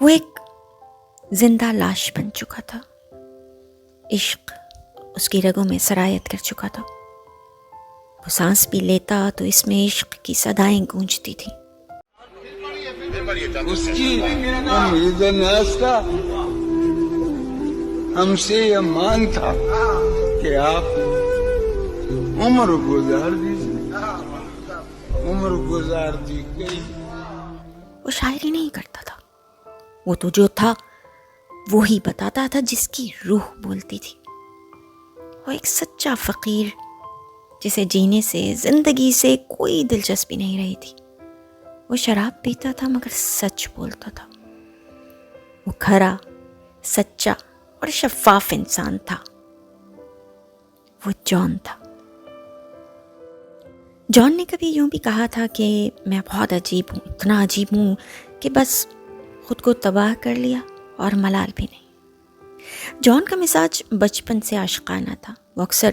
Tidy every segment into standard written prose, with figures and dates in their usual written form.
وہ ایک زندہ لاش بن چکا تھا. عشق اس کی رگوں میں سرایت کر چکا تھا. وہ سانس بھی لیتا تو اس میں عشق کی صدائیں گونجتی تھیں. اس کی امید ناز ہم سے یہ مان تھا کہ آپ عمر گزار دی گئی. وہ شاعری نہیں کرتا تھا. وہ تو جو تھا وہی بتاتا تھا جس کی روح بولتی تھی. وہ ایک سچا فقیر جسے جینے سے، زندگی سے کوئی دلچسپی نہیں رہی تھی. وہ شراب پیتا تھا مگر سچ بولتا تھا. وہ کھرا، سچا اور شفاف انسان تھا. وہ جان تھا. جان نے کبھی یوں بھی کہا تھا کہ میں بہت عجیب ہوں، اتنا عجیب ہوں کہ بس خود کو تباہ کر لیا اور ملال بھی نہیں. جان کا مزاج بچپن سے عاشقانہ تھا. وہ اکثر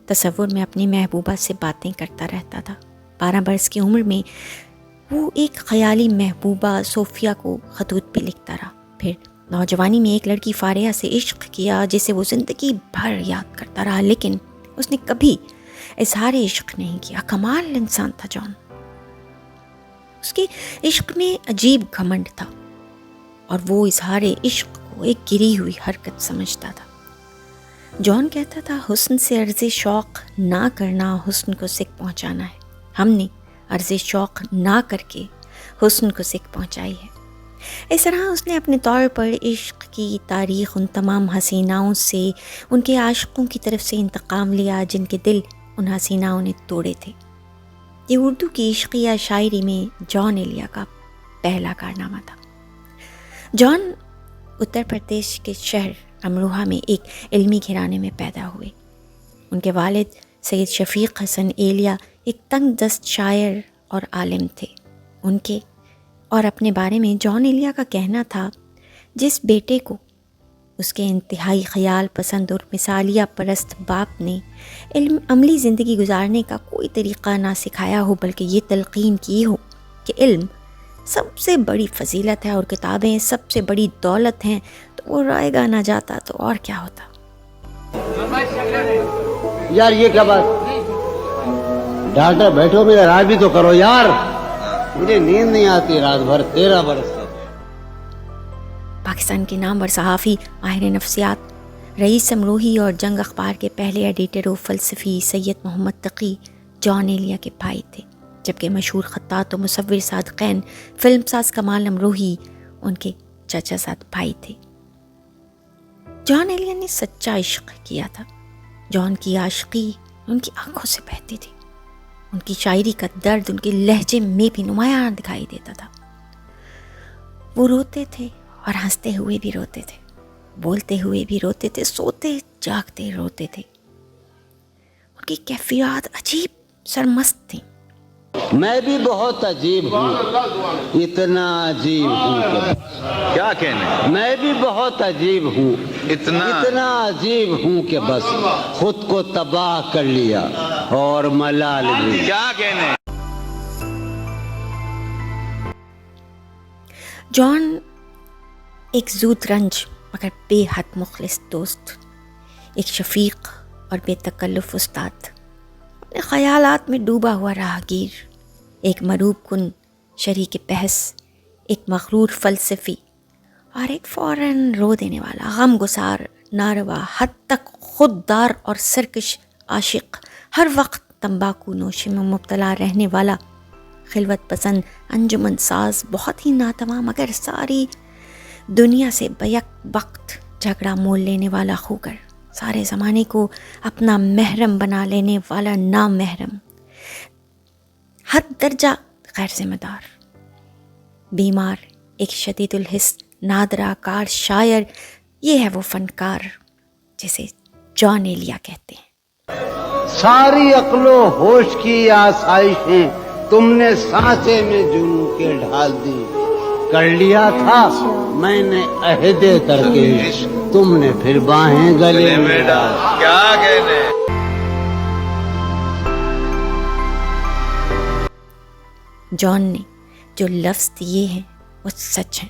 تصور میں اپنی محبوبہ سے باتیں کرتا رہتا تھا. 12 برس کی عمر میں وہ ایک خیالی محبوبہ صوفیہ کو خطوط پہ لکھتا رہا. پھر نوجوانی میں ایک لڑکی فارحہ سے عشق کیا جسے وہ زندگی بھر یاد کرتا رہا، لیکن اس نے کبھی اظہار عشق نہیں کیا. کمال انسان تھا جان. اس کے عشق میں عجیب گھمنڈ تھا اور وہ اظہار عشق کو ایک گری ہوئی حرکت سمجھتا تھا. جان کہتا تھا حسن سے عرض شوق نہ کرنا حسن کو سکھ پہنچانا ہے. ہم نے عرض شوق نہ کر کے حسن کو سکھ پہنچائی ہے. اس طرح اس نے اپنے طور پر عشق کی تاریخ ان تمام حسیناؤں سے، ان کے عاشقوں کی طرف سے انتقام لیا جن کے دل ان حسیناؤں نے توڑے تھے. یہ اردو کی عشقیہ شاعری میں جان ایلیا کا پہلا کارنامہ تھا. جان اتر پردیش کے شہر امروہہ میں ایک علمی گھرانے میں پیدا ہوئے. ان کے والد سید شفیق حسن ایلیا ایک تنگ دست شاعر اور عالم تھے. ان کے اور اپنے بارے میں جان ایلیا کا کہنا تھا، جس بیٹے کو اس کے انتہائی خیال پسند اور مثالیہ پرست باپ نے علم عملی زندگی گزارنے کا کوئی طریقہ نہ سکھایا ہو بلکہ یہ تلقین کی ہو کہ علم سب سے بڑی فضیلت ہے اور کتابیں سب سے بڑی دولت ہیں، تو وہ رائے گا نہ جاتا تو اور کیا ہوتا. یار یہ کیا بات، ڈاکٹر بیٹھو میرا راج بھی تو کرو یار، مجھے نیند نہیں آتی رات بھر 13 برس سے. پاکستان کے نامور صحافی، ماہر نفسیات رئیس امروہی اور جنگ اخبار کے پہلے ایڈیٹر و فلسفی سید محمد تقی جان ایلیا کے بھائی تھے، جبکہ مشہور خطاط و مصور صادقین فلم ساز کمال امروہی ان کے چچا زاد بھائی تھے. جان ایلیا نے سچا عشق کیا تھا. جان کی عاشقی ان کی آنکھوں سے بہتی تھی. ان کی شاعری کا درد ان کے لہجے میں بھی نمایاں دکھائی دیتا تھا. وہ روتے تھے اور ہنستے ہوئے بھی روتے تھے، بولتے ہوئے بھی روتے تھے، سوتے جاگتے روتے تھے. ان کی کیفیات عجیب سرمست تھیں. میں بھی بہت عجیب ہوں، اتنا عجیب ہوں کہ کیا کہنے، میں بھی بہت عجیب ہوں، اتنا عجیب ہوں کہ بس خود کو تباہ کر لیا اور ملال بھی. کیا کہنے. جان ایک زود رنج مگر بے حد مخلص دوست، ایک شفیق اور بے تکلف استاد، اپنے خیالات میں ڈوبا ہوا راہگیر، ایک مروب کن شریک بحث، ایک مغرور فلسفی اور ایک فوراً رو دینے والا غم گسار، ناروا، حد تک خوددار اور سرکش عاشق، ہر وقت تمباکو نوشی میں مبتلا رہنے والا، خلوت پسند، انجمن ساز، بہت ہی ناتواں مگر ساری دنیا سے بیک وقت جھگڑا مول لینے والا خوگر، سارے زمانے کو اپنا محرم بنا لینے والا نامحرم، حد درجہ غیر ذمہ دار، بیمار، ایک شدید الحس نادرہ کار شاعر. یہ ہے وہ فنکار جسے جان ایلیا کہتے ہیں. ساری عقل و ہوش کی آسائشیں تم نے سانچے میں جنوں کے ڈھال دی. کر لیا تھا میں نے عہد ترکش، تم نے پھر باہیں گلے میں ڈال. کیا کہنے. جان نے جو لفظ دیے ہیں وہ سچ ہیں.